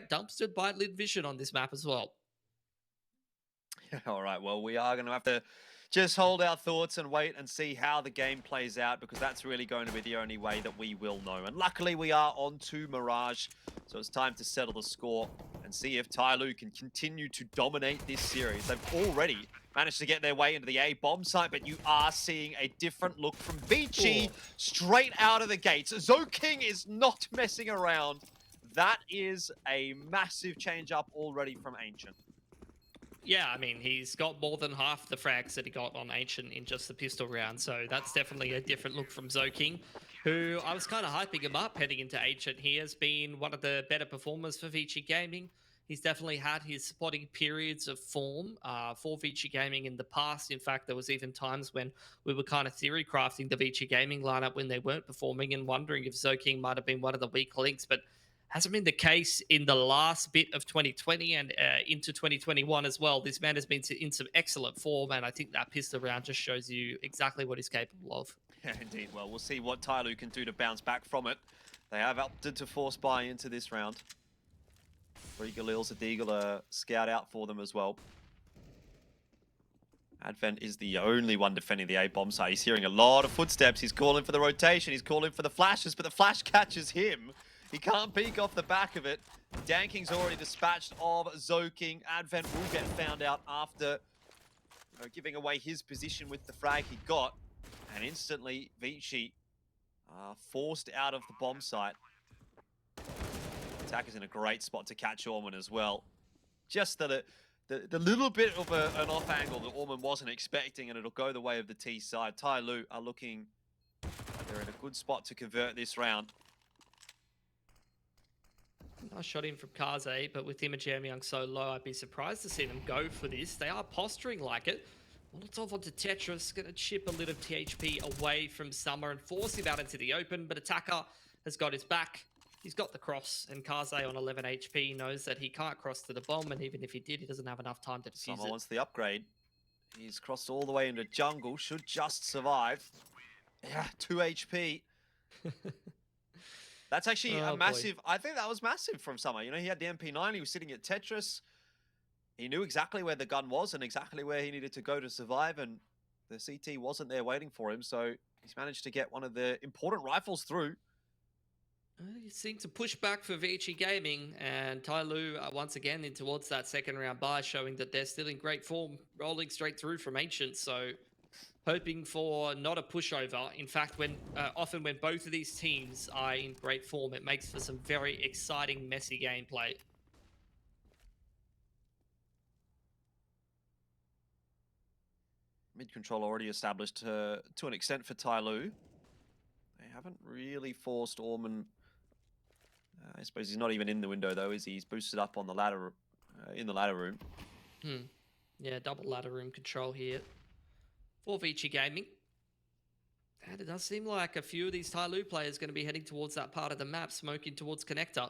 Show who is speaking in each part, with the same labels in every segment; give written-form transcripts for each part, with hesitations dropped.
Speaker 1: get dumpstered by Lid Vision on this map as well.
Speaker 2: All right, well, we are going to have to just hold our thoughts and wait and see how the game plays out, because that's really going to be the only way that we will know. And luckily, we are on to Mirage, so it's time to settle the score and see if TYLOO can continue to dominate this series. They've already managed to get their way into the A bomb site, but you are seeing a different look from ViCi straight out of the gates. ZoKing is not messing around. That is a massive change up already from Ancient.
Speaker 1: Yeah, I mean, he's got more than half the frags that he got on Ancient in just the pistol round, so that's definitely a different look from ZoKing, who I was kind of hyping him up heading into Ancient. He has been one of the better performers for ViCi Gaming. He's definitely had his spotting periods of form for ViCi Gaming in the past. In fact, there was even times when we were kind of theory crafting the ViCi Gaming lineup when they weren't performing and wondering if ZoKing might have been one of the weak links, but hasn't been the case in the last bit of 2020 and into 2021 as well. This man has been in some excellent form, and I think that pistol round just shows you exactly what he's capable of.
Speaker 2: Yeah, indeed. Well, we'll see what TYLOO can do to bounce back from it. They have opted to force buy into this round. Galil's a Deagle scout out for them as well. Advent is the only one defending the A bomb site. He's hearing a lot of footsteps. He's calling for the rotation. He's calling for the flashes, but the flash catches him. He can't peek off the back of it. Danking's already dispatched of ZoKing. Advent will get found out after giving away his position with the frag he got. And instantly, ViCi forced out of the bomb site. Attacker's in a great spot to catch Orman as well. Just the little bit of an off angle that Orman wasn't expecting, and it'll go the way of the T side. TYLOO are looking like they're in a good spot to convert this round.
Speaker 1: Nice shot in from Kaze, but with him and Jamyang so low, I'd be surprised to see them go for this. They are posturing like it. Molotov onto Tetris, going to chip a little THP away from Summer and force him out into the open, but Attacker has got his back. He's got the cross, and Kaze on 11 HP knows that he can't cross to the bomb, and even if he did, he doesn't have enough time to defuse
Speaker 2: Summer
Speaker 1: it.
Speaker 2: wants the upgrade. He's crossed all the way into jungle, should just survive. Yeah, 2 HP. That's actually a massive... Boy. I think that was massive from Summer. You know, he had the MP9, he was sitting at Tetris. He knew exactly where the gun was and exactly where he needed to go to survive, and the CT wasn't there waiting for him, so he's managed to get one of the important rifles through.
Speaker 1: He seemed to push back for ViCi Gaming, and TYLOO once again in towards that second round buy, showing that they're still in great form, rolling straight through from Ancient, so hoping for not a pushover. In fact, often when both of these teams are in great form, it makes for some very exciting, messy gameplay.
Speaker 2: Mid control already established to an extent for TYLOO. They haven't really forced Orman. I suppose he's not even in the window though, is he? He's boosted up on the ladder, in the ladder room.
Speaker 1: Yeah, double ladder room control here for ViCi Gaming. And it does seem like a few of these TYLOO players are going to be heading towards that part of the map, smoking towards Connector.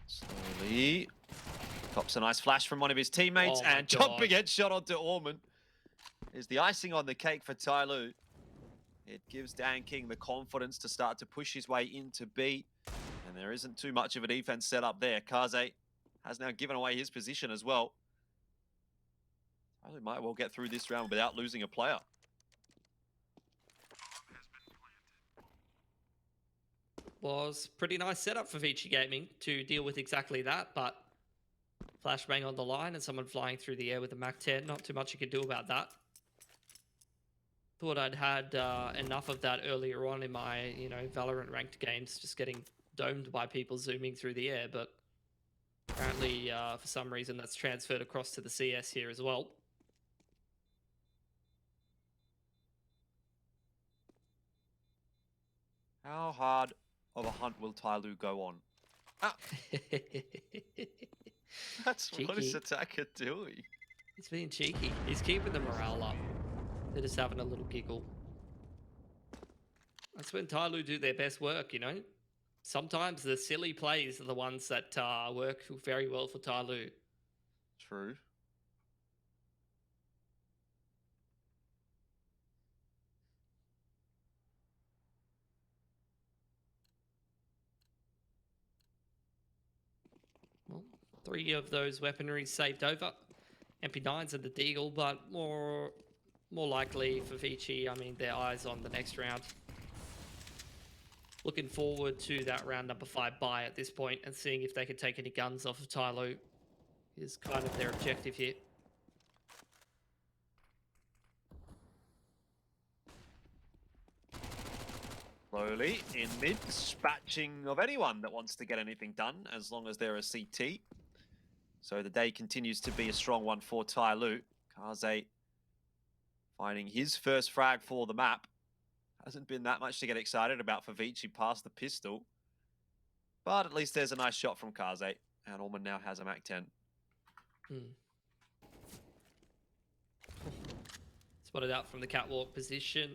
Speaker 2: Slowly. Pops a nice flash from one of his teammates, and jumping headshot onto Orman is the icing on the cake for TYLOO. It gives Danking the confidence to start to push his way into B, and there isn't too much of a defense set up there. Kaze has now given away his position as well. TYLOO might well get through this round without losing a player.
Speaker 1: Was pretty nice setup for ViCi Gaming to deal with exactly that, but flashbang on the line and someone flying through the air with a MAC-10, not too much you could do about that. Thought I'd had enough of that earlier on in my, Valorant ranked games, just getting domed by people zooming through the air, but apparently for some reason that's transferred across to the CS here as well.
Speaker 2: How hard of a hunt will TYLOO go on? Ah. That's cheeky. What is Attacker doing?
Speaker 1: He's being cheeky. He's keeping the morale up. They're just having a little giggle. That's when TYLOO do their best work, Sometimes the silly plays are the ones that work very well for TYLOO.
Speaker 2: True.
Speaker 1: 3 of those weaponry saved over. MP9s and the Deagle, but more likely for ViCi, I mean, their eyes on the next round. Looking forward to that round number 5 buy at this point and seeing if they can take any guns off of TYLOO is kind of their objective here.
Speaker 2: Slowly in mid, dispatching of anyone that wants to get anything done, as long as they're a CT. So the day continues to be a strong one for TYLOO. Kaze finding his first frag for the map. Hasn't been that much to get excited about for ViCi past the pistol. But at least there's a nice shot from Kaze. And Orman now has a Mac 10.
Speaker 1: Spotted out from the catwalk position.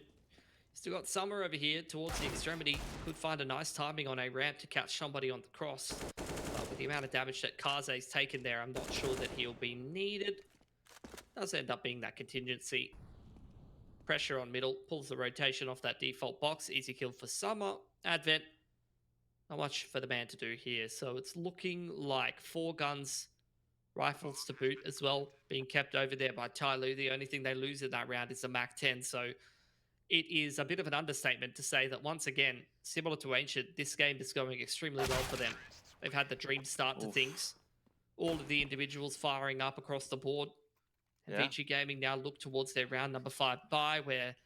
Speaker 1: Still got Summer over here towards the extremity. Could find a nice timing on a ramp to catch somebody on the cross. But with the amount of damage that Kaze's taken there, I'm not sure that he'll be needed. Does end up being that contingency. Pressure on middle, pulls the rotation off that default box. Easy kill for Summer. Advent, not much for the man to do here. So it's looking like 4 guns, rifles to boot as well, being kept over there by TYLOO. The only thing they lose in that round is the Mac 10. So it is a bit of an understatement to say that once again, similar to Ancient, this game is going extremely well for them. They've had the dream start to things. All of the individuals firing up across the board. And ViCi Gaming now look towards their round number 5 buy, where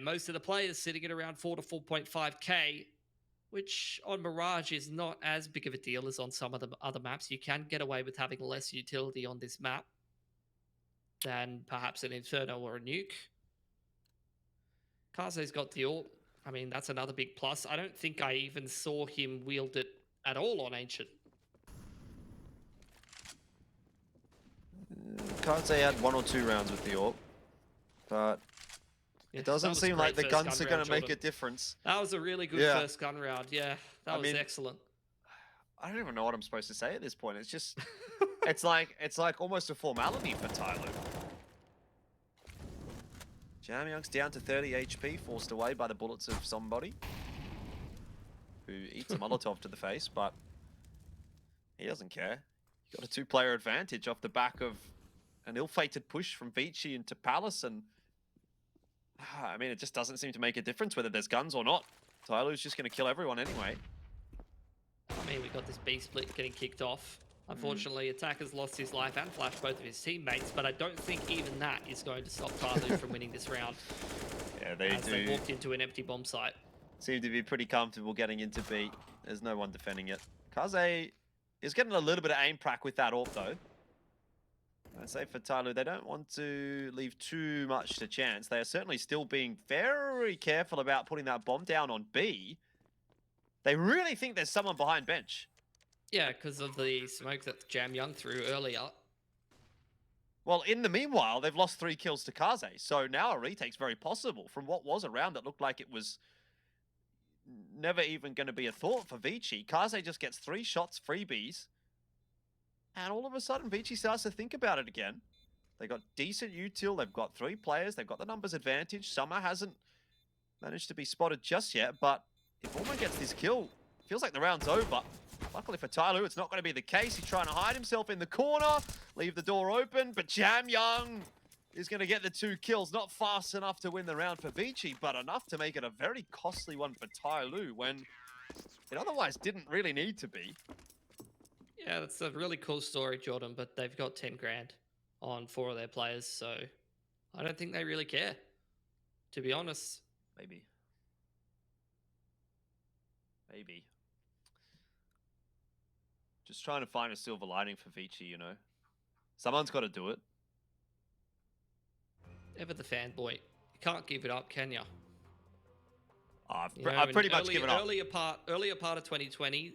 Speaker 1: most of the players sitting at around 4 to 4.5k, which on Mirage is not as big of a deal as on some of the other maps. You can get away with having less utility on this map than perhaps an Inferno or a Nuke. Kaze's got the AWP. I mean, that's another big plus. I don't think I even saw him wield it at all on Ancient.
Speaker 2: Kaze had 1 or 2 rounds with the AWP, but it doesn't seem like the guns are going to make a difference.
Speaker 1: That was a really good first gun round. Yeah, that was excellent.
Speaker 2: I don't even know what I'm supposed to say at this point. It's just, it's like almost a formality for TYLOO. Jamyoung's down to 30 HP, forced away by the bullets of somebody who eats a Molotov to the face, but he doesn't care. He got a 2-player advantage off the back of an ill-fated push from ViCi into Palace, and I mean, it just doesn't seem to make a difference whether there's guns or not. TYLOO's just going to kill everyone anyway.
Speaker 1: I mean, we got this B split getting kicked off. Unfortunately, Attacker's lost his life and Flash both of his teammates, but I don't think even that is going to stop TYLOO from winning this round.
Speaker 2: Yeah, they
Speaker 1: walked into an empty bomb site.
Speaker 2: Seem to be pretty comfortable getting into B. There's no one defending it. Kaze is getting a little bit of aim prac with that AWP though. I'd say for TYLOO, they don't want to leave too much to chance. They are certainly still being very careful about putting that bomb down on B. They really think there's someone behind bench.
Speaker 1: Yeah, because of the smoke that Jamyoung threw earlier.
Speaker 2: Well, in the meanwhile, they've lost 3 kills to Kaze, so now a retake's very possible from what was a round that looked like it was never even going to be a thought for ViCi. Kaze just gets 3 shots, freebies, and all of a sudden ViCi starts to think about it again. They got decent util, they've got 3 players, they've got the numbers advantage. Summer hasn't managed to be spotted just yet, but if Orman gets this kill, feels like the round's over. Luckily for TYLOO, it's not going to be the case. He's trying to hide himself in the corner, leave the door open, but Jamyoung is going to get the 2 kills. Not fast enough to win the round for ViCi, but enough to make it a very costly one for TYLOO when it otherwise didn't really need to be.
Speaker 1: Yeah, that's a really cool story, Jordan, but they've got 10 grand on 4 of their players, so I don't think they really care, to be honest.
Speaker 2: Maybe. Just trying to find a silver lining for ViCi, you know. Someone's got to do it.
Speaker 1: Ever the fanboy. You can't give it up, can you?
Speaker 2: I've pretty much given up.
Speaker 1: Earlier part of 2020,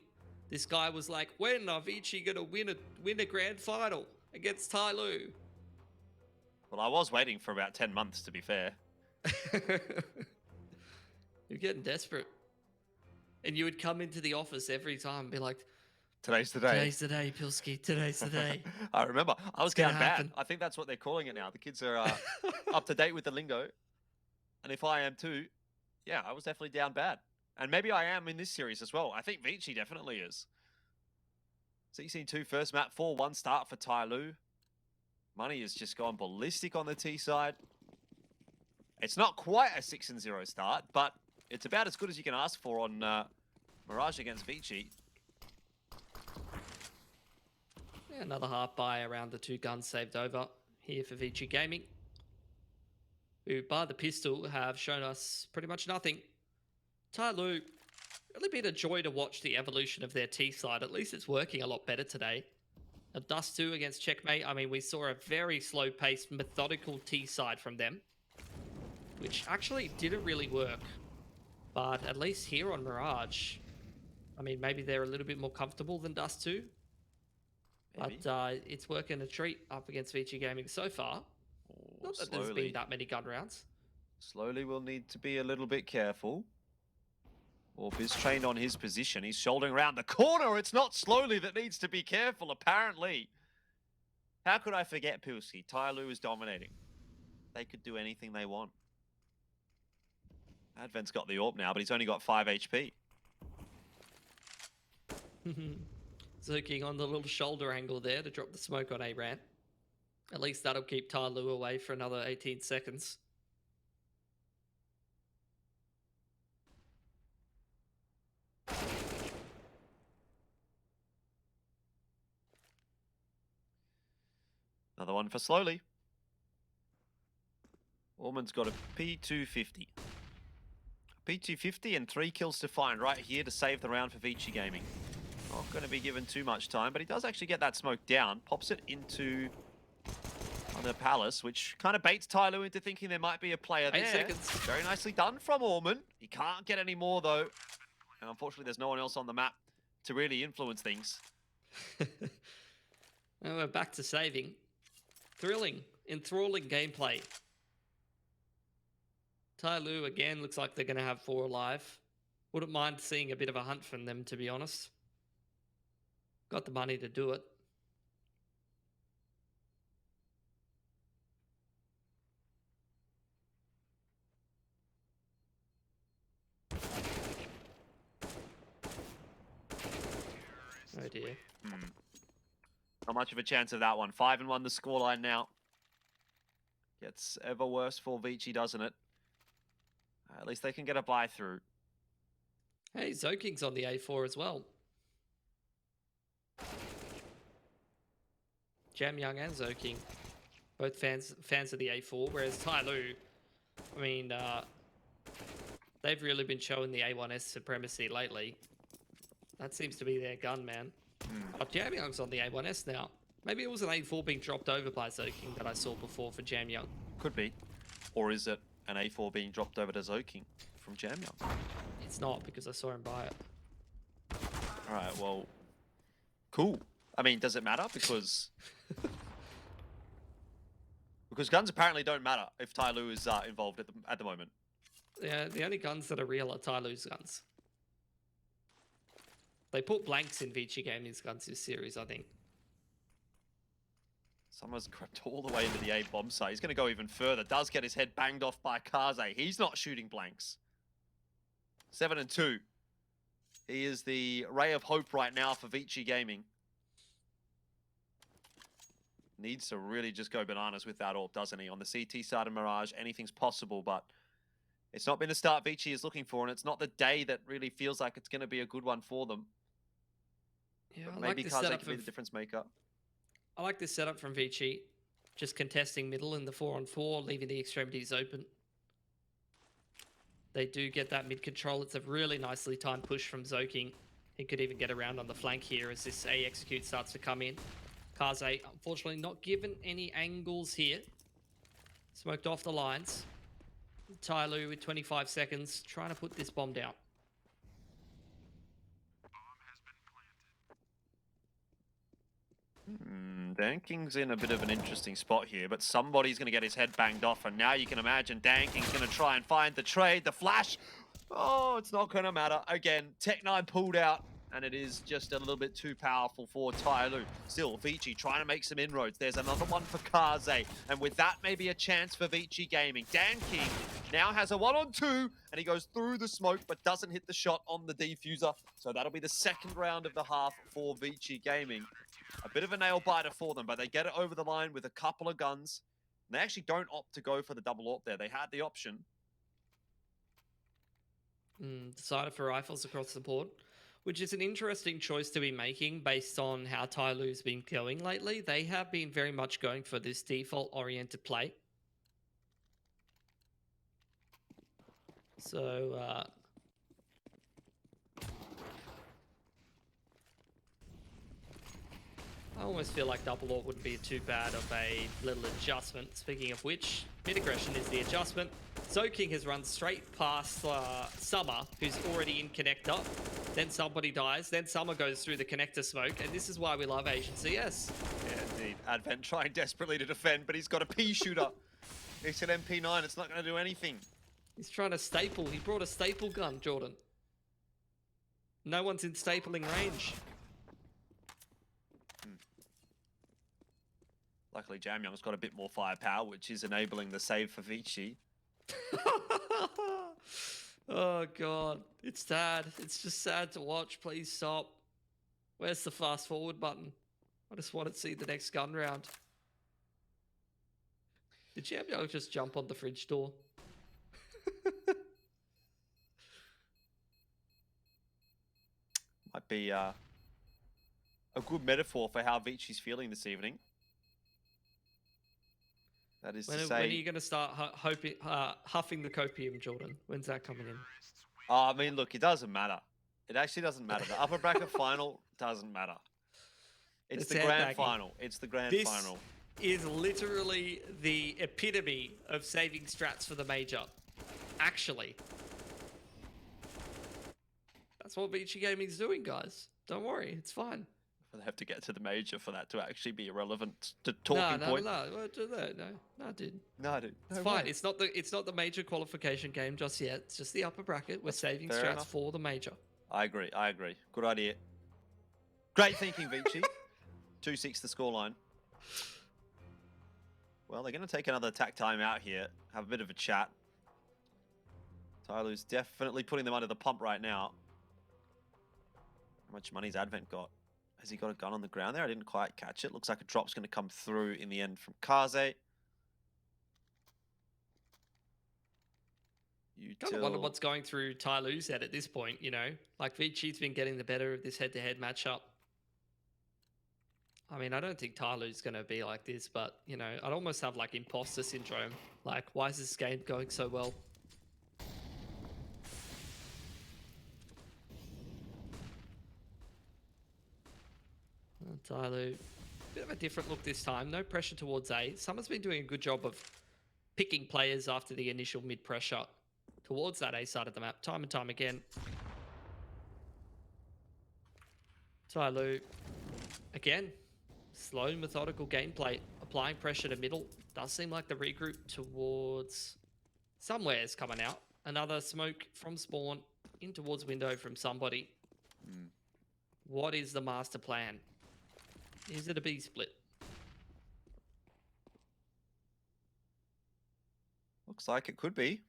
Speaker 1: this guy was like, when are ViCi going to win a grand final against TYLOO?
Speaker 2: Well, I was waiting for about 10 months, to be fair.
Speaker 1: You're getting desperate. And you would come into the office every time and be like,
Speaker 2: today's the day.
Speaker 1: Today's the day, Pilski. Today's the day.
Speaker 2: I remember. I was down bad. I think that's what they're calling it now. The kids are up to date with the lingo. And if I am too, yeah, I was definitely down bad. And maybe I am in this series as well. I think ViCi definitely is. CC2 first map, 4-1 start for TYLOO. Money has just gone ballistic on the T side. It's not quite a 6-0 start, but it's about as good as you can ask for on Mirage against ViCi.
Speaker 1: Yeah, another half buy around the 2 guns saved over here for ViCi Gaming, who, by the pistol, have shown us pretty much nothing. TYLOO, really been a joy to watch the evolution of their T side. At least it's working a lot better today. A Dust 2 against Checkmate. I mean, we saw a very slow-paced, methodical T side from them, which actually didn't really work. But at least here on Mirage, I mean, maybe they're a little bit more comfortable than Dust 2.
Speaker 2: Maybe.
Speaker 1: But it's working a treat up against ViCi Gaming so far. Not that there's been that many gun rounds.
Speaker 2: Slowly we'll need to be a little bit careful. Orb is trained on his position. He's shouldering around the corner. It's not Slowly that needs to be careful, apparently. How could I forget Pilsy? TYLOO is dominating. They could do anything they want. Advent's got the Orb now, but he's only got 5 HP.
Speaker 1: Zuking on the little shoulder angle there to drop the smoke on A-Ran. At least that'll keep TYLOO away for another 18 seconds.
Speaker 2: Another one for Slowly. Orman's got a P250. P250 and 3 kills to find right here to save the round for ViCi Gaming. Not going to be given too much time, but he does actually get that smoke down. Pops it into the Palace, which kind of baits TYLOO into thinking there might be a player there.
Speaker 1: 8 seconds.
Speaker 2: Very nicely done from Orman. He can't get any more, though. And unfortunately, there's no one else on the map to really influence things.
Speaker 1: And we're back to saving. Thrilling, enthralling gameplay. TYLOO again looks like they're going to have 4 alive. Wouldn't mind seeing a bit of a hunt from them, to be honest. Got the money to do it. Oh dear.
Speaker 2: Not much of a chance of that one. 5-1 the scoreline now. Gets ever worse for ViCi, doesn't it? At least they can get a buy through.
Speaker 1: Hey, Zoking's on the A4 as well. Jam Young and Zoking, both fans of the A4, whereas TYLOO, I mean, they've really been showing the A1S supremacy lately. That seems to be their gun, man. But Jam Young's on the A1S now. Maybe it was an A4 being dropped over by Zoking that I saw before for Jam Young.
Speaker 2: Could be. Or is it an A4 being dropped over to Zoking from Jam Young?
Speaker 1: It's not, because I saw him buy it.
Speaker 2: Alright, well, cool. I mean, does it matter? Because guns apparently don't matter if TYLOO is involved at the moment.
Speaker 1: Yeah, the only guns that are real are TYLOO's guns. They put blanks in ViCi Gaming's guns this series, I think.
Speaker 2: Someone's crept all the way into the A bomb site. He's going to go even further. Does get his head banged off by Kaze. He's not shooting blanks. 7-2. He is the ray of hope right now for ViCi Gaming. Needs to really just go bananas with that Orb, doesn't he? On the CT side of Mirage, anything's possible, but it's not been the start ViCi is looking for, and it's not the day that really feels like it's going to be a good one for them.
Speaker 1: Yeah,
Speaker 2: But
Speaker 1: I
Speaker 2: maybe
Speaker 1: like
Speaker 2: Kaze
Speaker 1: this
Speaker 2: can be the difference maker.
Speaker 1: I like this setup from ViCi. Just contesting middle in the 4-on-4, leaving the extremities open. They do get that mid control. It's a really nicely timed push from Zoking. He could even get around on the flank here as this A execute starts to come in. Kaze, unfortunately, not given any angles here. Smoked off the lines. TYLOO with 25 seconds, trying to put this bomb down.
Speaker 2: Danking's in a bit of an interesting spot here, but somebody's going to get his head banged off, and now you can imagine Danking's going to try and find the trade, the flash. Oh, it's not going to matter. Again, Tech9 pulled out, and it is just a little bit too powerful for TYLOO. Still, ViCi trying to make some inroads. There's another one for Kaze, and with that, maybe a chance for ViCi Gaming. Danking now has a 1-on-2, and he goes through the smoke, but doesn't hit the shot on the defuser. So that'll be the second round of the half for ViCi Gaming. A bit of a nail biter for them, but they get it over the line with a couple of guns. And they actually don't opt to go for the double AWP there. They had the option.
Speaker 1: Decided for rifles across the board, which is an interesting choice to be making based on how TYLOO's been going lately. They have been very much going for this default-oriented play. So, I almost feel like double AWP wouldn't be too bad of a little adjustment. Speaking of which, mid-aggression is the adjustment. Zoking has run straight past Summer, who's already in connector. Then somebody dies. Then Summer goes through the connector smoke. And this is why we love Asian CS.
Speaker 2: Yeah, indeed. Advent trying desperately to defend, but he's got a pea shooter. It's an MP9. It's not going to do anything.
Speaker 1: He's trying to staple. He brought a staple gun, Jordan. No one's in stapling range.
Speaker 2: Luckily, Jamyoung's got a bit more firepower, which is enabling the save for ViCi.
Speaker 1: Oh, God. It's sad. It's just sad to watch. Please stop. Where's the fast forward button? I just want to see the next gun round. Did Jamyoung just jump on the fridge door?
Speaker 2: Might be a good metaphor for how ViCi's feeling this evening. That is to say...
Speaker 1: When are you going to start huffing the copium, Jordan? When's that coming in?
Speaker 2: I mean, look, it doesn't matter. It actually doesn't matter. The upper bracket final doesn't matter. It's the grand final. It's the grand final.
Speaker 1: This is literally the epitome of saving strats for the major. Actually. That's what ViCi Gaming's doing, guys. Don't worry, it's fine.
Speaker 2: They have to get to the major for that to actually be a relevant talking point.
Speaker 1: No, dude.
Speaker 2: No, dude.
Speaker 1: It's fine. It's not the major qualification game just yet. It's just the upper bracket. We're saving strats for the major.
Speaker 2: I agree. Good idea. Great thinking, ViCi. 2-6 the scoreline. Well, they're going to take another attack time out here. Have a bit of a chat. TYLOO's definitely putting them under the pump right now. How much money's Advent got? Has he got a gun on the ground there? I didn't quite catch it. Looks like a drop's going to come through in the end from Kaze.
Speaker 1: Kind of wonder what's going through TYLOO's head at this point, you know? Like, ViCi's been getting the better of this head-to-head matchup. I mean, I don't think TYLOO's going to be like this, but, you know, I'd almost have, like, imposter syndrome. Like, why is this game going so well? TYLOO, bit of a different look this time. No pressure towards A. Summer's been doing a good job of picking players after the initial mid-pressure towards that A side of the map, time and time again. TYLOO, again, slow, methodical gameplay, applying pressure to middle. Does seem like the regroup towards somewhere is coming out. Another smoke from spawn in towards window from somebody. What is the master plan? Is it a B split?
Speaker 2: Looks like it could be.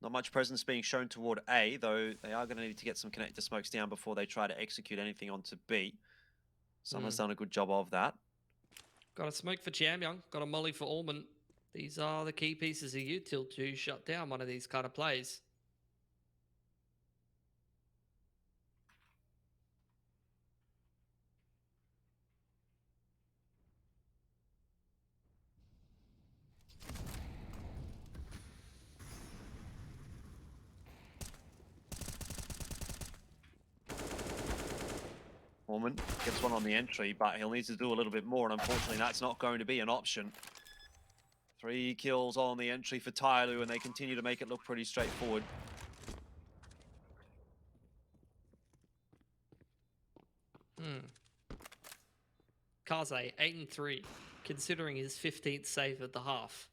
Speaker 2: Not much presence being shown toward A, though they are going to need to get some connector smokes down before they try to execute anything onto B. Someone's done a good job of that.
Speaker 1: Got a smoke for Jamyoung, got a molly for Allman. These are the key pieces of util to shut down one of these kind of plays.
Speaker 2: Allman gets one on the entry, but he'll need to do a little bit more, and unfortunately that's not going to be an option. 3 kills on the entry for TYLOO, and they continue to make it look pretty straightforward.
Speaker 1: Kaze, 8-3, considering his 15th save of the half.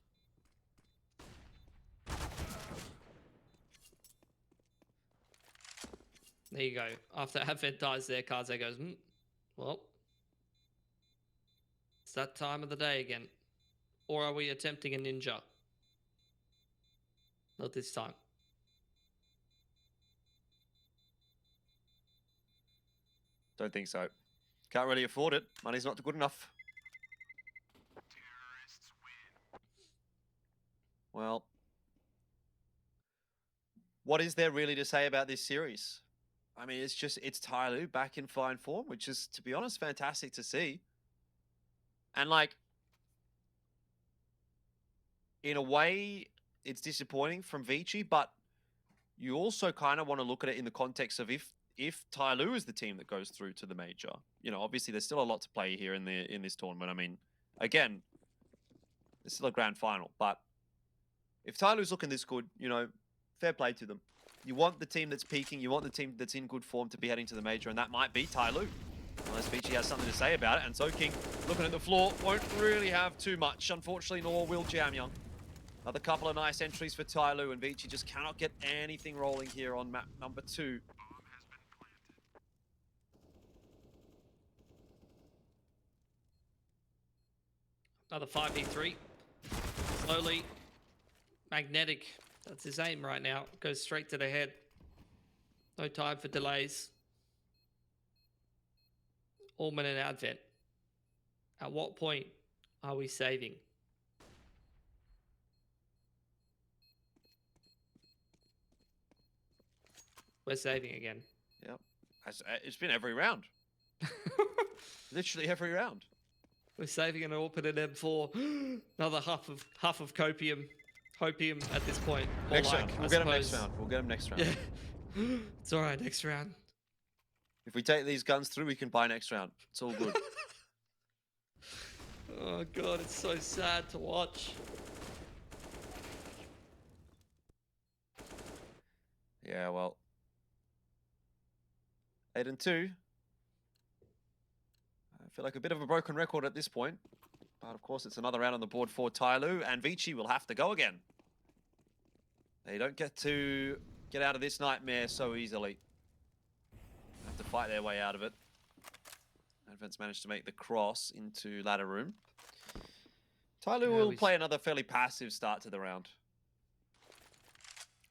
Speaker 1: There you go. After Advent dies there, Kaze goes, well, it's that time of the day again. Or are we attempting a ninja? Not this time.
Speaker 2: Don't think so. Can't really afford it. Money's not good enough. Well, what is there really to say about this series? I mean, it's TYLOO back in fine form, which is, to be honest, fantastic to see. And like, in a way, it's disappointing from ViCi, but you also kind of want to look at it in the context of if TYLOO is the team that goes through to the major. You know, obviously there's still a lot to play here in this tournament. I mean, again, it's still a grand final, but if TYLOO's looking this good, you know, fair play to them. You want the team that's peaking, you want the team that's in good form to be heading to the major, and that might be TYLOO. Unless ViCi has something to say about it, and ZoKing, looking at the floor, won't really have too much, unfortunately, nor will Jamyoung. Another couple of nice entries for TYLOO, and ViCi just cannot get anything rolling here on map number 2.
Speaker 1: Another 5v3. Slowly. Magnetic. That's his aim right now. Goes straight to the head. No time for delays. Allman and Advent. At what point are we saving? We're saving again.
Speaker 2: Yep. It's been every round. Literally every round.
Speaker 1: We're saving an AWP and an M4. Another huff of copium. Hopium at this point.
Speaker 2: Next round. We'll get him next round. We'll get him next round.
Speaker 1: Yeah. It's alright, next round.
Speaker 2: If we take these guns through, we can buy next round. It's all good.
Speaker 1: Oh god, it's so sad to watch.
Speaker 2: Yeah, well. 8-2. I feel like a bit of a broken record at this point. But of course, it's another round on the board for TYLOO, and ViCi will have to go again. They don't get to get out of this nightmare so easily. Have to fight their way out of it. Advent's managed to make the cross into ladder room. TYLOO will play another fairly passive start to the round.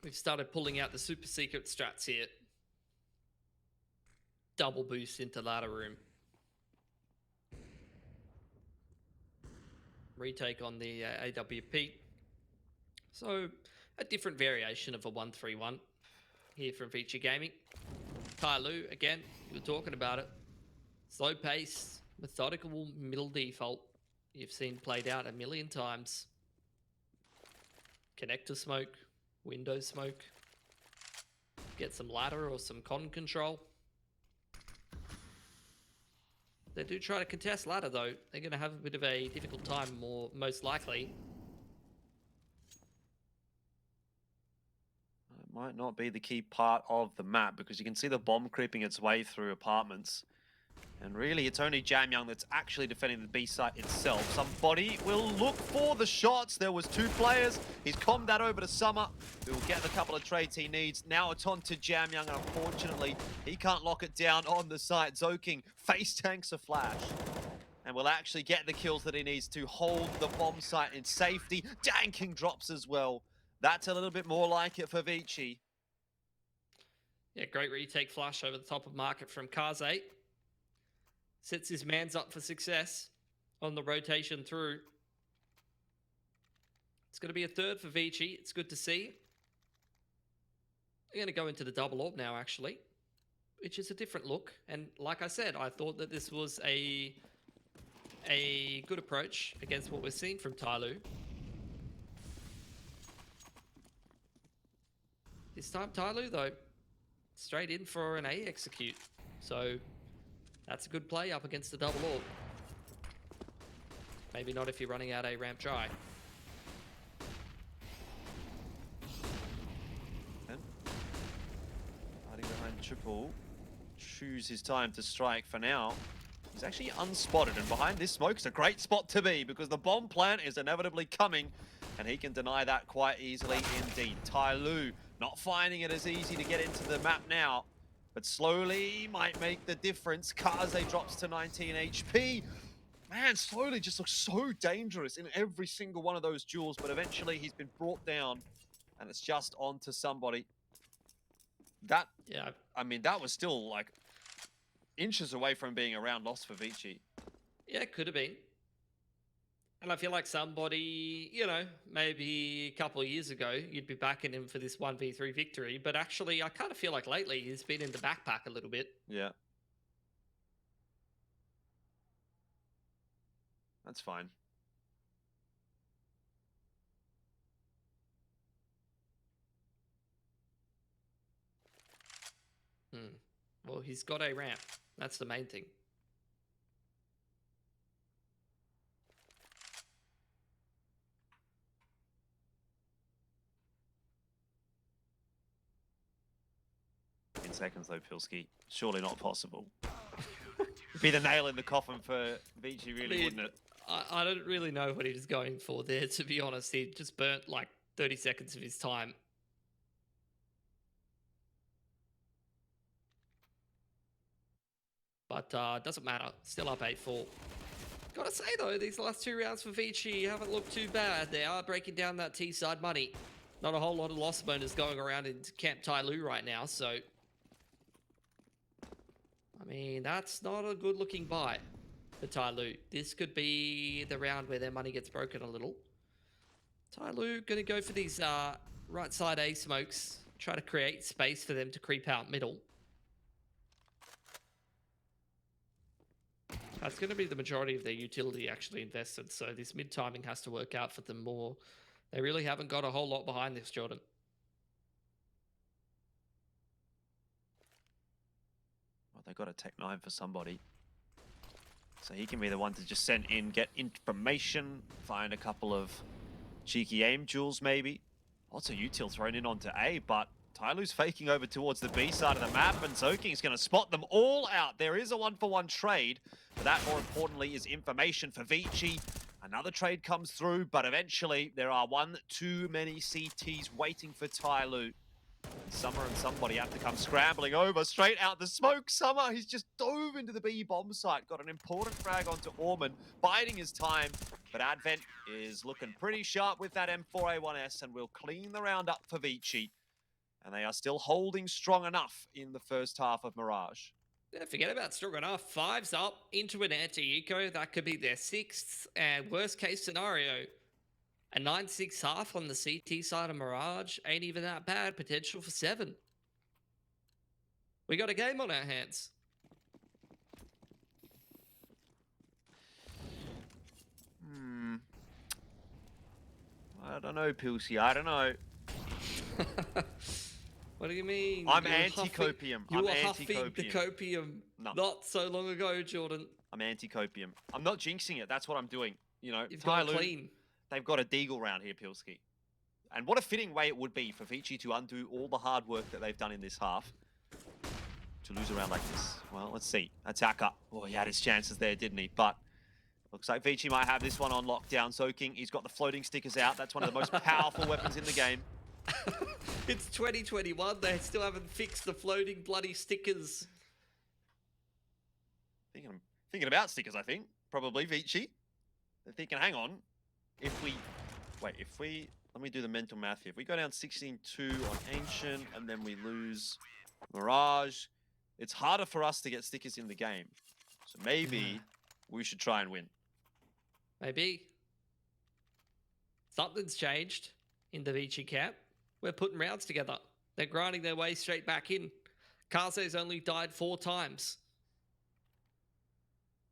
Speaker 1: We've started pulling out the super secret strats here. Double boost into ladder room. Retake on the AWP. So, a different variation of a 1-3-1 here from ViCi Gaming. TYLOO, again, we were talking about it. Slow pace, methodical middle default. You've seen played out a million times. Connector smoke, window smoke. Get some ladder or some con control. They do try to contest ladder though. They're going to have a bit of a difficult time, most likely.
Speaker 2: It might not be the key part of the map because you can see the bomb creeping its way through apartments. And really, it's only Jamyoung that's actually defending the B site itself. Somebody will look for the shots. There was 2 players. He's combed that over to Summer, who will get the couple of trades he needs. Now it's on to Jamyoung, and unfortunately, he can't lock it down on the site. ZoKing face tanks a flash and will actually get the kills that he needs to hold the bomb site in safety. Danking drops as well. That's a little bit more like it for ViCi.
Speaker 1: Yeah, great retake flash over the top of market from Kaze. Sets his mans up for success on the rotation through. It's going to be a third for ViCi. It's good to see. They're going to go into the double AWP now, actually, which is a different look. And like I said, I thought that this was a good approach against what we're seeing from TYLOO. This time TYLOO, though, straight in for an A execute. So that's a good play up against the double AWP. Maybe not if you're running out a ramp dry.
Speaker 2: Hiding behind triple. Choose his time to strike for now. He's actually unspotted, and behind this smoke is a great spot to be because the bomb plant is inevitably coming, and he can deny that quite easily indeed. TYLOO not finding it as easy to get into the map now, but slowly might make the difference. Kaze drops to 19 HP. Man, slowly just looks so dangerous in every single one of those duels, but eventually he's been brought down and it's just on to somebody. That,
Speaker 1: Yeah,
Speaker 2: I mean, that was still like inches away from being a round loss for ViCi.
Speaker 1: yeah, it could have been. And I feel like somebody, you know, maybe a couple of years ago, you'd be backing him for this 1v3 victory. But actually, I kind of feel like lately he's been in the backpack a little bit.
Speaker 2: Yeah. That's fine.
Speaker 1: Well, he's got a ramp. That's the main thing.
Speaker 2: In seconds though, Pilski. Surely not possible. Be the nail in the coffin for ViCi, really, wouldn't it?
Speaker 1: I don't really know what he was going for there, to be honest. He just burnt like 30 seconds of his time. But doesn't matter. Still up 8-4. Gotta say though, these last 2 rounds for ViCi haven't looked too bad. They are breaking down that T-side money. Not a whole lot of loss bonus going around in Camp TYLOO right now, so... I mean, that's not a good looking buy for TYLOO. This could be the round where their money gets broken a little. TYLOO gonna go for these right side A smokes. Try to create space for them to creep out middle. That's going to be the majority of their utility actually invested, so this mid timing has to work out for them more. They really haven't got a whole lot behind this, Jordan.
Speaker 2: Well, they got a Tech 9 for somebody. So he can be the one to just send in, get information, find a couple of cheeky aim jewels maybe. Lots of util thrown in onto A, but TYLOO's faking over towards the B side of the map, and Zoking's going to spot them all out. There is a 1-for-1 trade, but that, more importantly, is information for ViCi. Another trade comes through, but eventually there are one too many CTs waiting for TYLOO. Summer and somebody have to come scrambling over, straight out the smoke. Summer, he's just dove into the B bomb site, got an important frag onto Orman, biding his time, but Advent is looking pretty sharp with that M4A1S and will clean the round up for ViCi. And they are still holding strong enough in the first half of Mirage.
Speaker 1: Yeah, forget about strong enough. 5's up into an anti-eco. That could be their 6th, and worst case scenario, a 9-6 half on the CT side of Mirage ain't even that bad. Potential for 7. We got a game on our hands.
Speaker 2: I don't know, Pilsy. I don't know.
Speaker 1: What do you mean?
Speaker 2: I'm anti-copium.
Speaker 1: You were huffing the copium not so long ago, Jordan.
Speaker 2: I'm anti-copium. I'm not jinxing it. That's what I'm doing. You know,
Speaker 1: You've gone clean.
Speaker 2: They've got a deagle round here, Pilski. And what a fitting way it would be for ViCi to undo all the hard work that they've done in this half. To lose a round like this. Well, let's see. Attacker. Oh, he had his chances there, didn't he? But looks like ViCi might have this one on lockdown. Soaking. He's got the floating stickers out. That's one of the most powerful weapons in the game.
Speaker 1: It's 2021. They still haven't fixed the floating bloody stickers.
Speaker 2: Thinking about stickers, I think. Probably ViCi. They're thinking, hang on. Let me do the mental math here. If we go down 16-2 on Ancient, and then we lose Mirage, it's harder for us to get stickers in the game. So maybe we should try and win.
Speaker 1: Maybe. Something's changed in the ViCi camp. We're putting rounds together. They're grinding their way straight back in. Kaze's only died 4 times.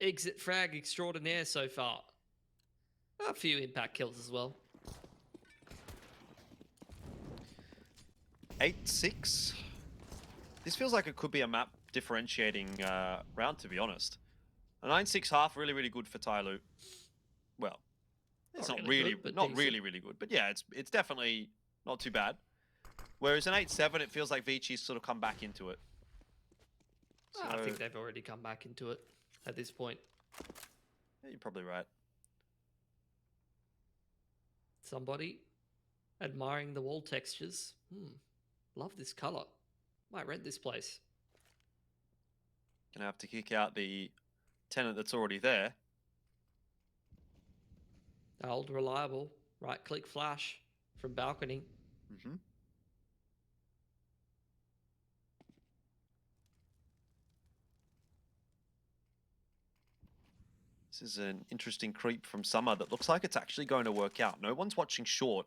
Speaker 1: Exit frag extraordinaire so far. A few impact kills as well.
Speaker 2: 8-6. This feels like it could be a map differentiating round, to be honest. A 9-6 half, really, really good for TYLOO. Well, it's not really good, but yeah, it's definitely not too bad. Whereas an 8-7, it feels like ViCi's sort of come back into it.
Speaker 1: So, I think they've already come back into it at this point.
Speaker 2: Yeah, you're probably right.
Speaker 1: Somebody admiring the wall textures. Love this color. Might rent this place.
Speaker 2: Gonna have to kick out the tenant that's already there.
Speaker 1: Old reliable right click flash from balcony.
Speaker 2: Mm-hmm. This is an interesting creep from Summer that looks like it's actually going to work out. No one's watching short.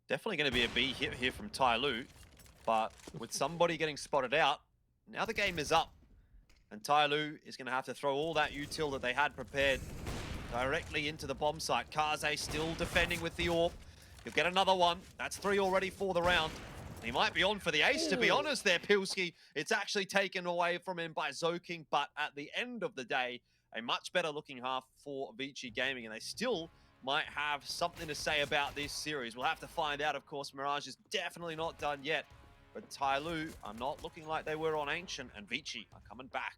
Speaker 2: Definitely going to be a B hit here from TYLOO, but with somebody getting spotted out, now the game is up. And TYLOO is going to have to throw all that util that they had prepared directly into the bomb site. Kaze still defending with the AWP. He'll get another one. That's 3 already for the round. He might be on for the ace, to be honest there, Pilski. It's actually taken away from him by Zoking, but at the end of the day, a much better looking half for ViCi Gaming, and they still might have something to say about this series. We'll have to find out, of course. Mirage is definitely not done yet, but TYLOO are not looking like they were on Ancient, and ViCi are coming back.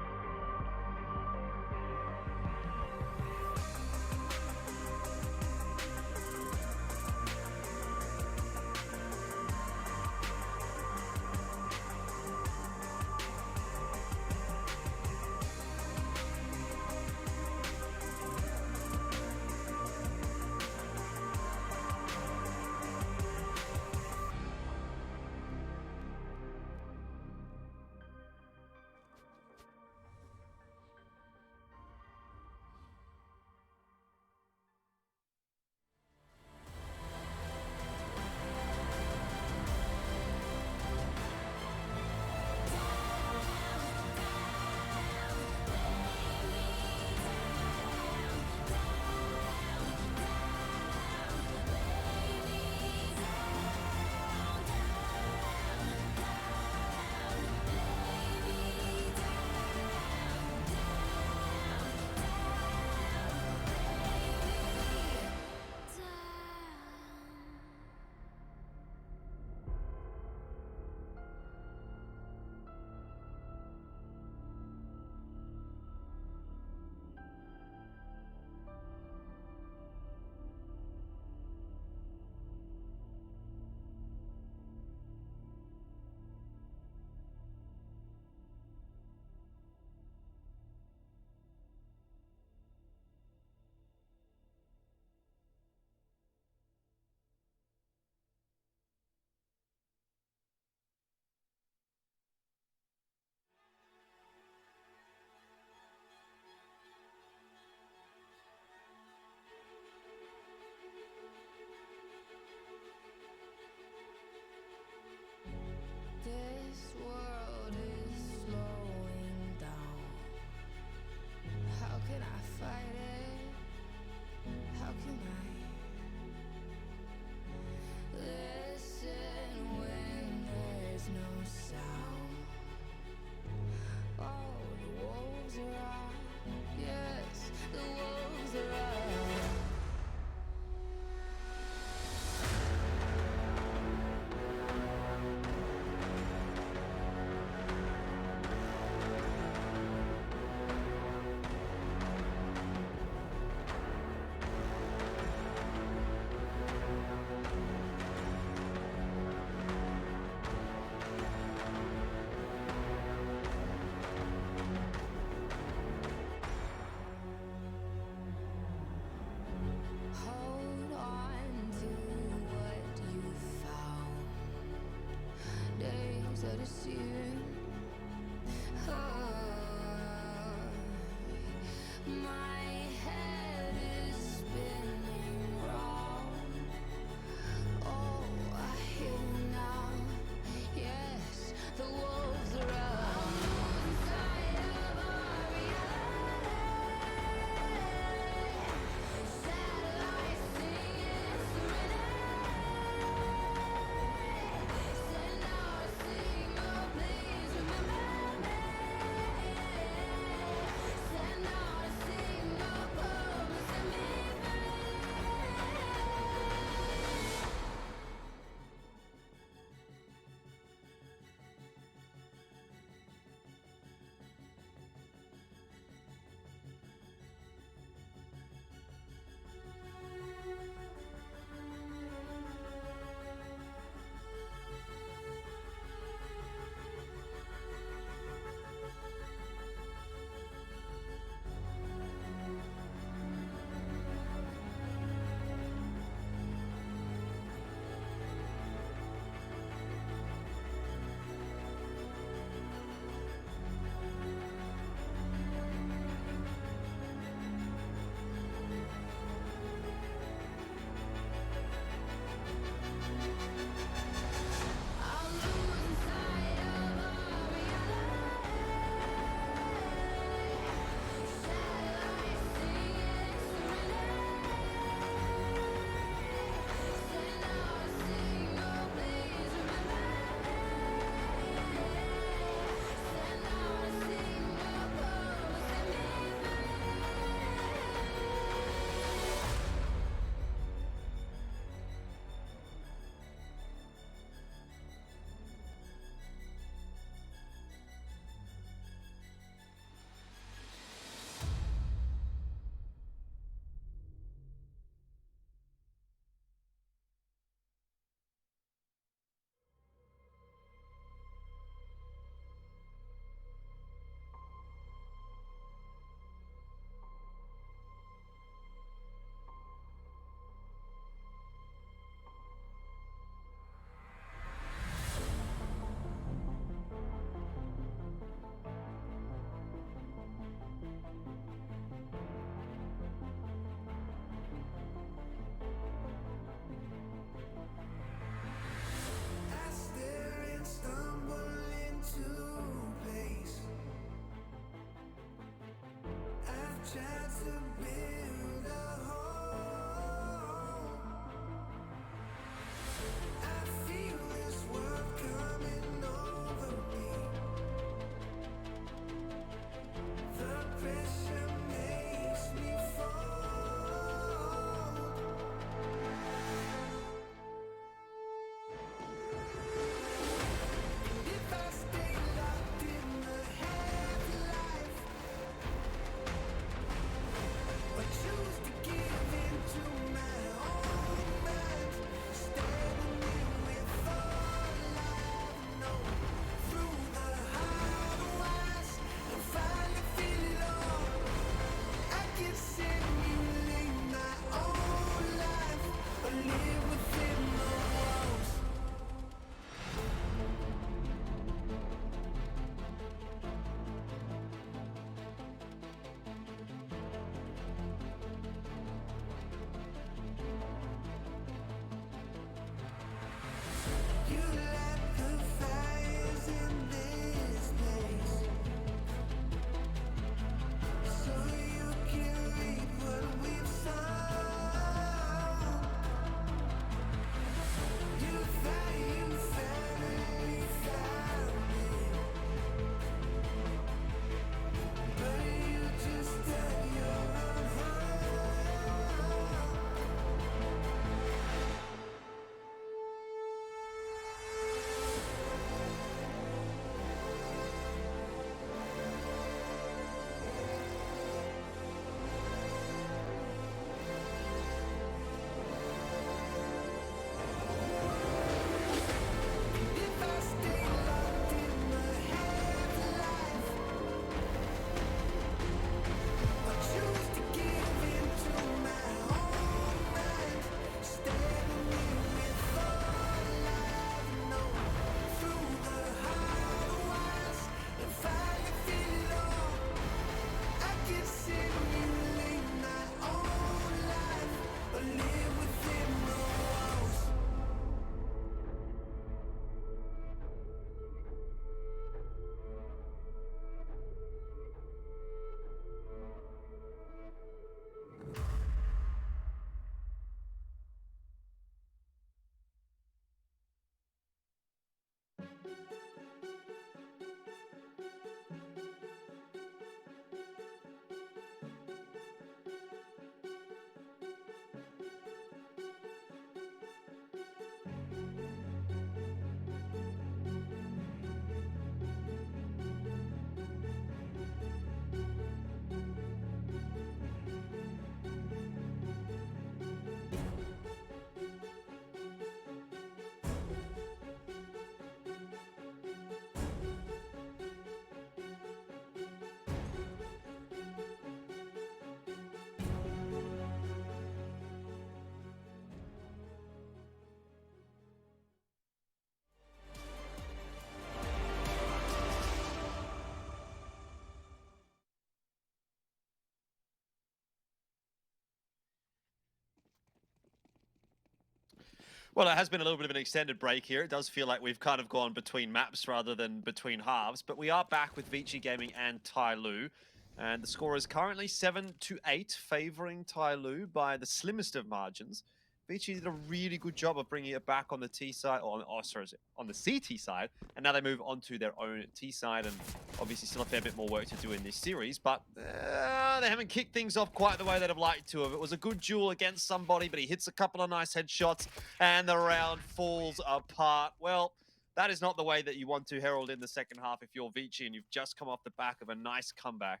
Speaker 2: Well, it has been a little bit of an extended break here. It does feel like we've kind of gone between maps rather than between halves, but we are back with ViCi Gaming and TYLOO. And the score is currently 7-8, favoring TYLOO by the slimmest of margins. ViCi did a really good job of bringing it back on the T side, or sorry, on the CT side, and now they move on to their own T side, and obviously still a fair bit more work to do in this series, but they haven't kicked things off quite the way they'd have liked to have. It was a good duel against somebody, but he hits a couple of nice headshots, and the round falls apart. Well, that is not the way that you want to herald in the second half if you're ViCi and you've just come off the back of a nice comeback.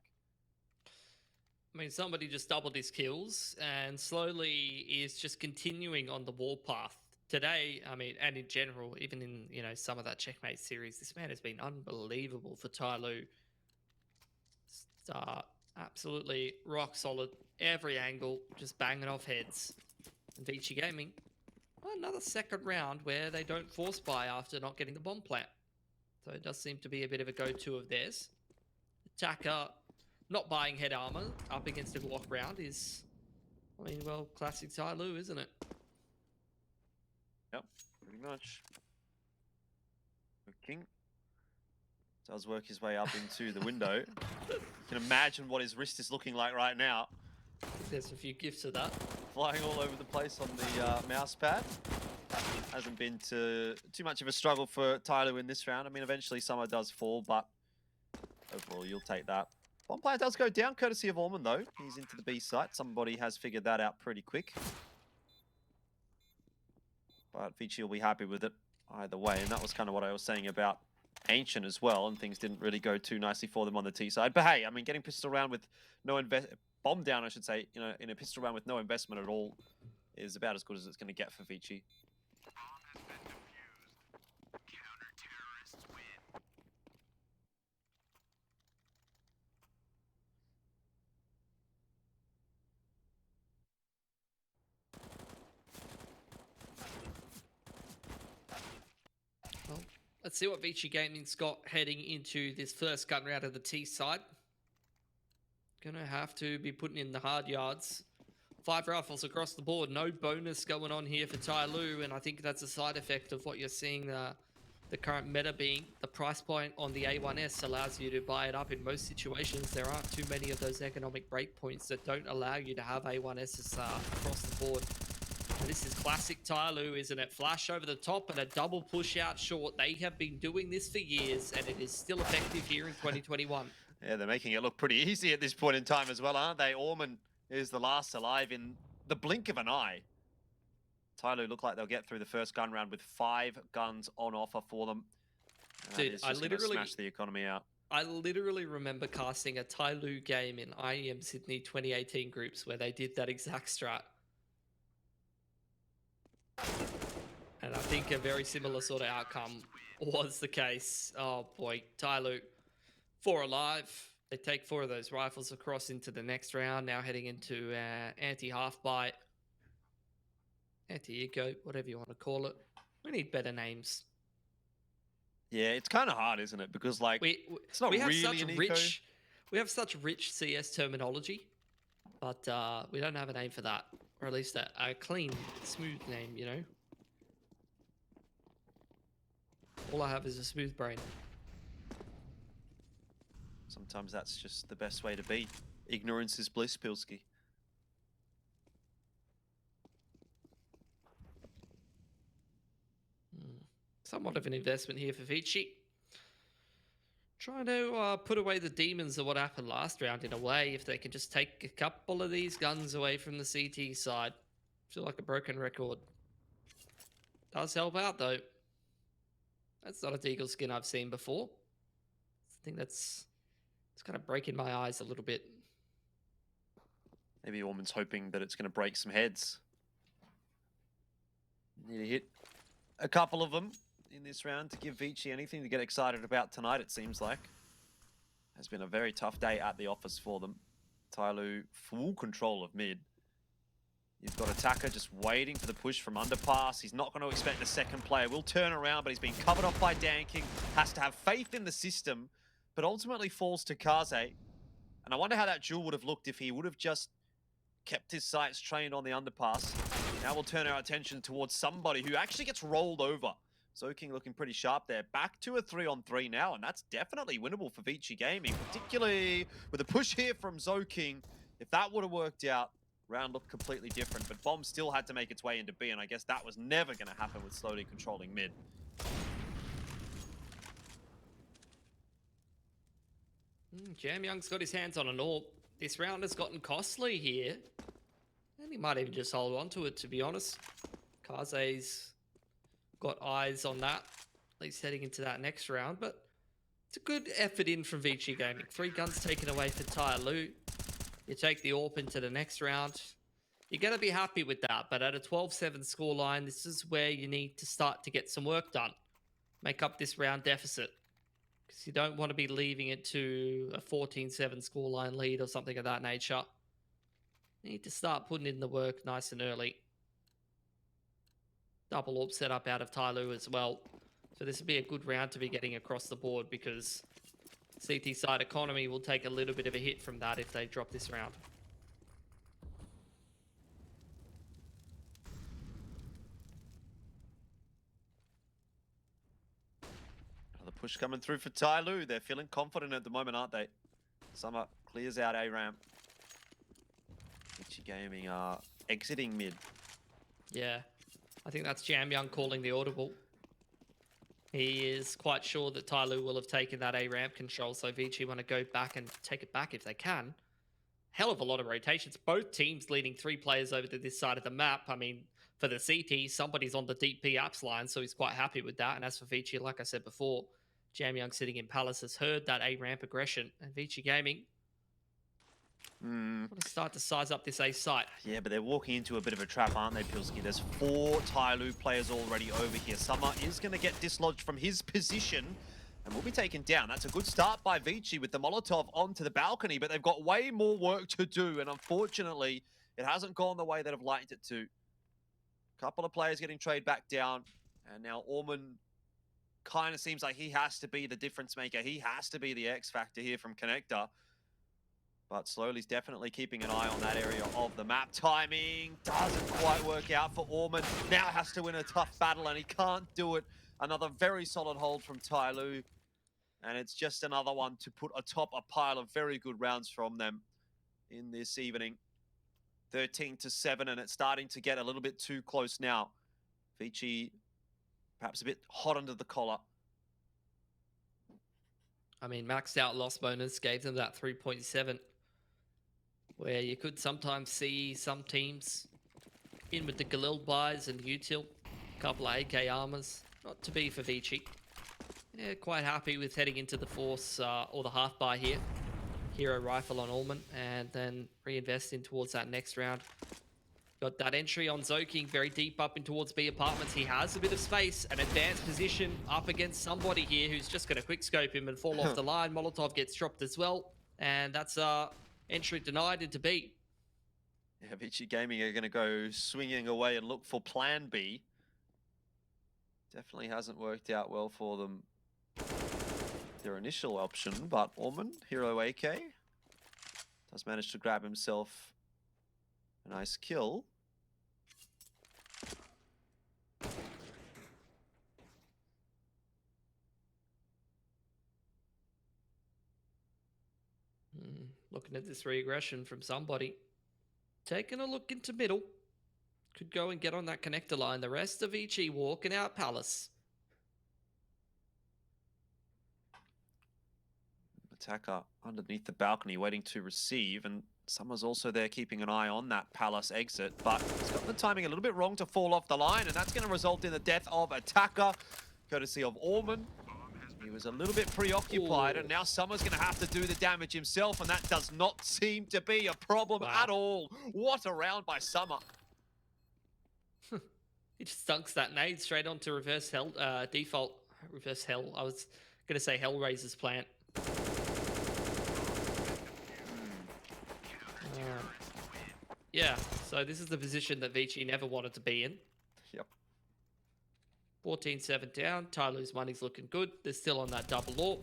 Speaker 1: I mean, somebody just doubled his kills and slowly is just continuing on the warpath. Today, I mean, and in general, even in, some of that Checkmate series, this man has been unbelievable for TYLOO. Absolutely rock solid, every angle, just banging off heads. And ViCi Gaming, another second round where they don't force buy after not getting the bomb plant. So it does seem to be a bit of a go-to of theirs. Attacker not buying head armor up against a Glock round is, I mean, well, classic TYLOO, isn't it?
Speaker 2: Yep, pretty much. King. Does work his way up into the window. You can imagine what his wrist is looking like right now.
Speaker 1: I think there's a few gifts of that.
Speaker 2: Flying all over the place on the mouse pad. Hasn't been too much of a struggle for TYLOO in this round. I mean, eventually Summer does fall, but overall, you'll take that. One player does go down, courtesy of Orman, though. He's into the B site. Somebody has figured that out pretty quick. But ViCi will be happy with it either way. And that was kind of what I was saying about Ancient as well. And things didn't really go too nicely for them on the T side. But hey, I mean, getting pistol round with no bomb down, I should say, you know, in a pistol round with no investment at all is about as good as it's going to get for ViCi.
Speaker 1: Well, let's see what ViCi Gaming's got heading into this first gun round of the T side. Gonna have to be putting in the hard yards. 5 rifles across the board. No bonus going on here for TYLOO, and I think that's a side effect of what you're seeing the current meta being. The price point on the A1S allows you to buy it up in most situations. There aren't too many of those economic breakpoints that don't allow you to have A1Ss across the board. And this is classic TYLOO, isn't it? Flash over the top and a double push out short. They have been doing this for years, and it is still effective here in 2021.
Speaker 2: Yeah, they're making it look pretty easy at this point in time as well, aren't they? Orman is the last alive in the blink of an eye. TYLOO look like they'll get through the first gun round with 5 guns on offer for them. And
Speaker 1: Dude,
Speaker 2: I literally smash the economy out.
Speaker 1: I literally remember casting a TYLOO game in IEM Sydney 2018 groups where they did that exact strat. And I think a very similar sort of outcome was the case. Oh boy, TYLOO, 4 alive. They take 4 of those rifles across into the next round. Now heading into anti-half-bite, anti-eco, whatever you want to call it. We need better names.
Speaker 2: Yeah, it's kind of hard, isn't it? Because like, it's not
Speaker 1: have
Speaker 2: really
Speaker 1: such
Speaker 2: an eco.
Speaker 1: rich, we have such rich CS terminology, but we don't have a name for that, or at least a clean, smooth name. You know, all I have is a smooth brain.
Speaker 2: Sometimes that's just the best way to be. Ignorance is bliss, Pilski.
Speaker 1: Somewhat of an investment here for ViCi. Trying to put away the demons of what happened last round in a way. If they can just take a couple of these guns away from the CT side. Feel like a broken record. Does help out though. That's not a Deagle skin I've seen before. I think it's kind of breaking my eyes a little bit.
Speaker 2: Maybe Orman's hoping that it's going to break some heads. Need to hit a couple of them in this round to give ViCi anything to get excited about tonight, it seems like. Has been a very tough day at the office for them. TYLOO full control of mid. You've got Attacker just waiting for the push from underpass. He's not going to expect the second player. Will turn around, but he's been covered off by Danking. Has to have faith in the system, but ultimately falls to Kaze. And I wonder how that duel would have looked if he would have just kept his sights trained on the underpass. Now we'll turn our attention towards somebody who actually gets rolled over. Zoking looking pretty sharp there. Back to a 3-on-3 now, and that's definitely winnable for ViCi Gaming, particularly with a push here from Zoking. If that would have worked out, round looked completely different, but Bomb still had to make its way into B, and I guess that was never going to happen with slowly controlling mid.
Speaker 1: Jam Young's got his hands on an AWP. This round has gotten costly here. And he might even just hold on to it, to be honest. Kaze's got eyes on that, at least heading into that next round. But it's a good effort in from ViCi Gaming. 3 guns taken away for TYLOO. You take the AWP into the next round. You're going to be happy with that. But at a 12-7 scoreline, this is where you need to start to get some work done. Make up this round deficit. Because you don't want to be leaving it to a 14-7 scoreline lead or something of that nature. You need to start putting in the work nice and early. Double AWP set up out of TYLOO as well. So this will be a good round to be getting across the board because CT side economy will take a little bit of a hit from that if they drop this round.
Speaker 2: push coming through for TYLOO. They're feeling confident at the moment, aren't they? Summer clears out A ramp. ViCi Gaming are exiting mid.
Speaker 1: Yeah, I think that's Jam Young calling the audible. He is quite sure that TYLOO will have taken that A ramp control, so ViCi want to go back and take it back if they can. Hell of a lot of rotations. Both teams leading 3 players over to this side of the map. I mean, for the CT, somebody's on the DP apps line, so he's quite happy with that. And as for ViCi, like I said before, Jam Young sitting in Palace has heard that A ramp aggression, and ViCi Gaming want to start to size up this A site.
Speaker 2: Yeah, but they're walking into a bit of a trap, aren't they, Pilski? There's 4 TYLOO players already over here. Summer is going to get dislodged from his position and will be taken down. That's a good start by ViCi with the Molotov onto the balcony, but they've got way more work to do, and unfortunately, it hasn't gone the way that I've liked it to. Couple of players getting traded back down, and now Orman kind of seems like he has to be the difference maker. He has to be the X factor here from Connector. But Slowly's definitely keeping an eye on that area of the map. Timing doesn't quite work out for Orman. Now has to win a tough battle, and he can't do it. Another very solid hold from TYLOO. And it's just another one to put atop a pile of very good rounds from them in this evening. 13-7, and it's starting to get a little bit too close now. ViCi perhaps a bit hot under the collar.
Speaker 1: I mean, maxed out loss bonus gave them that 3.7, where you could sometimes see some teams in with the Galil buys and util, a couple of AK armors, not to be for ViCi. Yeah, quite happy with heading into the force or the half buy here. Hero rifle on Orman, and then reinvesting towards that next round. Got that entry on Zoking very deep up in towards B apartments. He has a bit of space, an advanced position up against somebody here who's just going to quick scope him and fall off the line. Molotov gets dropped as well, and that's entry denied into B.
Speaker 2: Yeah, ViCi Gaming are going to go swinging away and look for plan B. Definitely hasn't worked out well for them, their initial option, but Orman, Hero AK, does manage to grab himself a nice kill.
Speaker 1: Looking at this regression from somebody. Taking a look into middle. Could go and get on that connector line. The rest of ViCi walking out Palace.
Speaker 2: Attacker underneath the balcony waiting to receive, and Summer's also there keeping an eye on that Palace exit, but he's got the timing a little bit wrong to fall off the line, and that's going to result in the death of Attacker, courtesy of Orman. He was a little bit preoccupied, and now Summer's going to have to do the damage himself, and that does not seem to be a problem at all. What a round by Summer.
Speaker 1: He just dunks that nade straight onto reverse hell, default reverse hell. I was going to say Hellraiser's plant. Yeah, so this is the position that ViCi never wanted to be in.
Speaker 2: Yep.
Speaker 1: 14-7 down. TYLOO's money's looking good. They're still on that double AWP.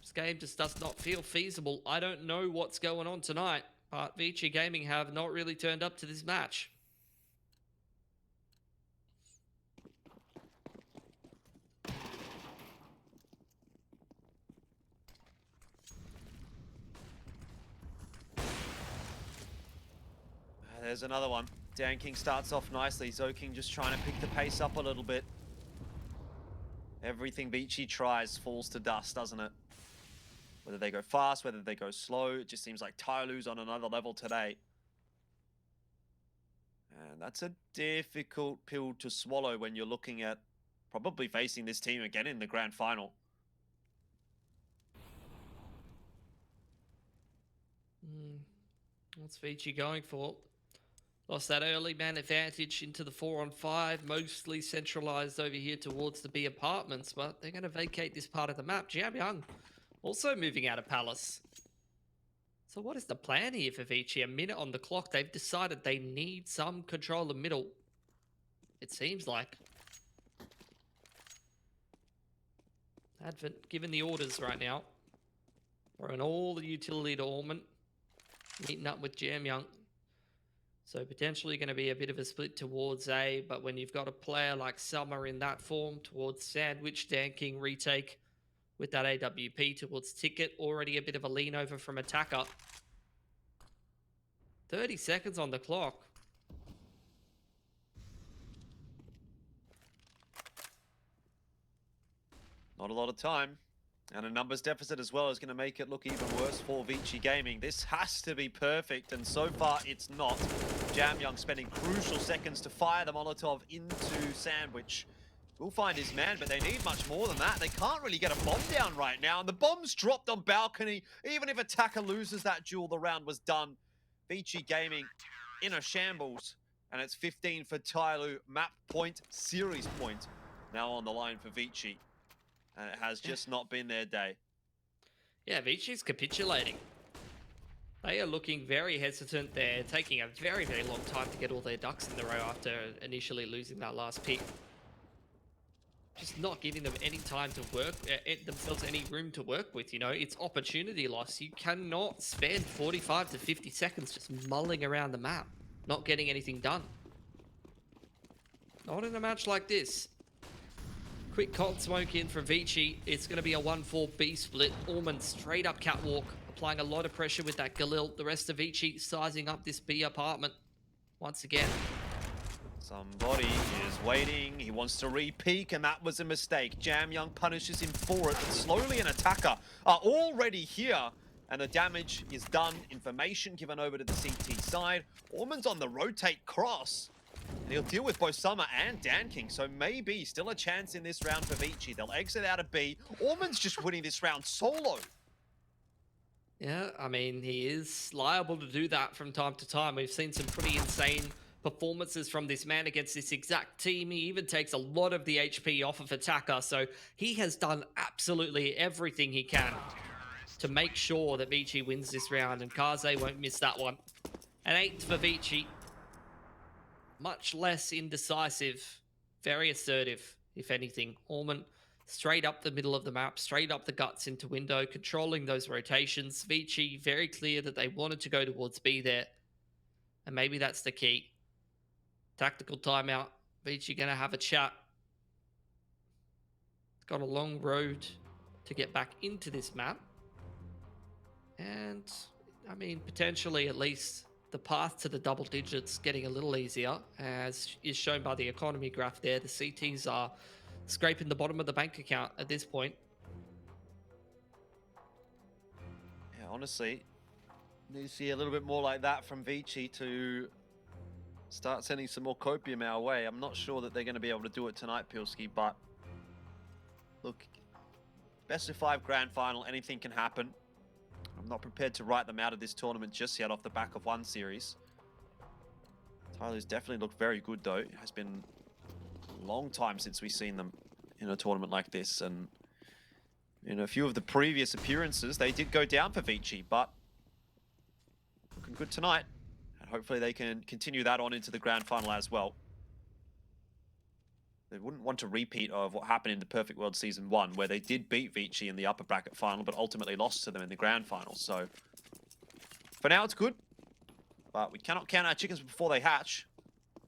Speaker 1: This game just does not feel feasible. I don't know what's going on tonight, but ViCi Gaming have not really turned up to this match.
Speaker 2: There's another one. Dan King starts off nicely. Zoking just trying to pick the pace up a little bit. Everything ViCi tries falls to dust, doesn't it? Whether they go fast, whether they go slow, it just seems like TYLOO's on another level today. And that's a difficult pill to swallow when you're looking at probably facing this team again in the grand final.
Speaker 1: What's ViCi going for? Lost that early man advantage into the 4-on-5, mostly centralized over here towards the B apartments, but they're going to vacate this part of the map. Jam Young also moving out of Palace. So what is the plan here for ViCi? A minute on the clock. They've decided they need some control of middle. It seems like. Advent giving the orders right now. Throwing all the utility to Orman. Meeting up with Jam Young. So potentially going to be a bit of a split towards A, but when you've got a player like Summer in that form towards Sandwich, Dan King retake with that AWP towards Ticket, already a bit of a lean over from Attacker. 30 seconds on the clock.
Speaker 2: Not a lot of time. And a numbers deficit as well is going to make it look even worse for ViCi Gaming. This has to be perfect, and so far it's not. Jam Young spending crucial seconds to fire the Molotov into Sandwich. Will find his man, but they need much more than that. They can't really get a bomb down right now, and the bomb's dropped on balcony. Even if Attacker loses that duel, the round was done. ViCi Gaming in a shambles, and it's 15 for TYLOO. Map point, series point, now on the line for ViCi. And it has just not been their day.
Speaker 1: Yeah, ViCi's capitulating. They are looking very hesitant. They're taking a very, very long time to get all their ducks in the row after initially losing that last pick. Just not giving them any time to work, themselves any room to work with, you know. It's opportunity loss. You cannot spend 45 to 50 seconds just mulling around the map, not getting anything done. Not in a match like this. Quick cold smoke in from ViCi. It's going to be a 1-4-B split. Orman straight up catwalk, applying a lot of pressure with that Galil. The rest of ViCi sizing up this B apartment once again.
Speaker 2: Somebody is waiting. He wants to re-peek, and that was a mistake. Jam Young punishes him for it, but slowly an Attacker are already here, and the damage is done. Information given over to the CT side. Orman's on the rotate cross. And he'll deal with both Summer and Dan King, so maybe still a chance in this round for ViCi. They'll exit out of B. Orman's just winning this round solo.
Speaker 1: Yeah, I mean, he is liable to do that from time to time. We've seen some pretty insane performances from this man against this exact team. He even takes a lot of the HP off of Attacker, so he has done absolutely everything he can to make sure that ViCi wins this round, and Kaze won't miss that one. An 8th for ViCi. Much less indecisive, very assertive, if anything. Orman straight up the middle of the map, straight up the guts into window, controlling those rotations. ViCi very clear that they wanted to go towards B there, and maybe that's the key. Tactical timeout. ViCi gonna have a chat. It's got a long road to get back into this map, and I mean, potentially at least the path to the double digits getting a little easier, as is shown by the economy graph there. The CTs are scraping the bottom of the bank account at this point.
Speaker 2: Yeah, honestly, need to see a little bit more like that from ViCi to start sending some more copium our way. I'm not sure that they're going to be able to do it tonight, Pilski, but look, best of 5 grand final, anything can happen. I'm not prepared to write them out of this tournament just yet off the back of one series. TYLOO's definitely looked very good, though. It has been a long time since we've seen them in a tournament like this, and in a few of the previous appearances, they did go down for ViCi, but looking good tonight, and hopefully they can continue that on into the grand final as well. They wouldn't want a repeat of what happened in the Perfect World Season 1, where they did beat ViCi in the upper bracket final, but ultimately lost to them in the grand final. So, for now, it's good. But we cannot count our chickens before they hatch. I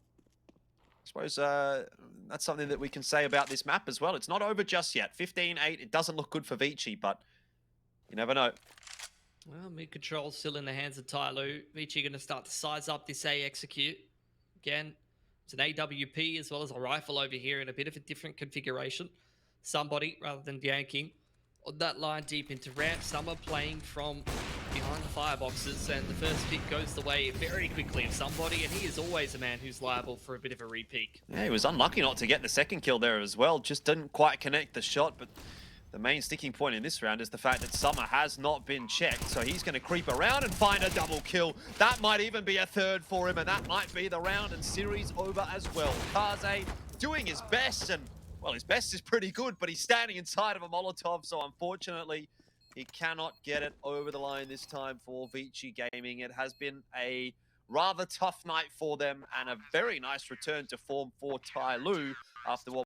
Speaker 2: suppose that's something that we can say about this map as well. It's not over just yet. 15-8, it doesn't look good for ViCi, but you never know.
Speaker 1: Well, mid-control still in the hands of TYLOO. ViCi going to start to size up this A execute. Again, it's an AWP as well as a rifle over here in a bit of a different configuration. Somebody, rather than yanking, on that line deep into ramp. Summer playing from behind the fireboxes, and the first pick goes the way very quickly of Somebody, and he is always a man who's liable for a bit of a re-peak.
Speaker 2: Yeah, he was unlucky not to get the second kill there as well. Just didn't quite connect the shot, but the main sticking point in this round is the fact that Summer has not been checked, so he's going to creep around and find a double kill. That might even be a third for him, and that might be the round and series over as well. Kaze doing his best, and, well, his best is pretty good, but he's standing inside of a Molotov, so unfortunately, he cannot get it over the line this time for ViCi Gaming. It has been a rather tough night for them, and a very nice return to form for TYLOO after what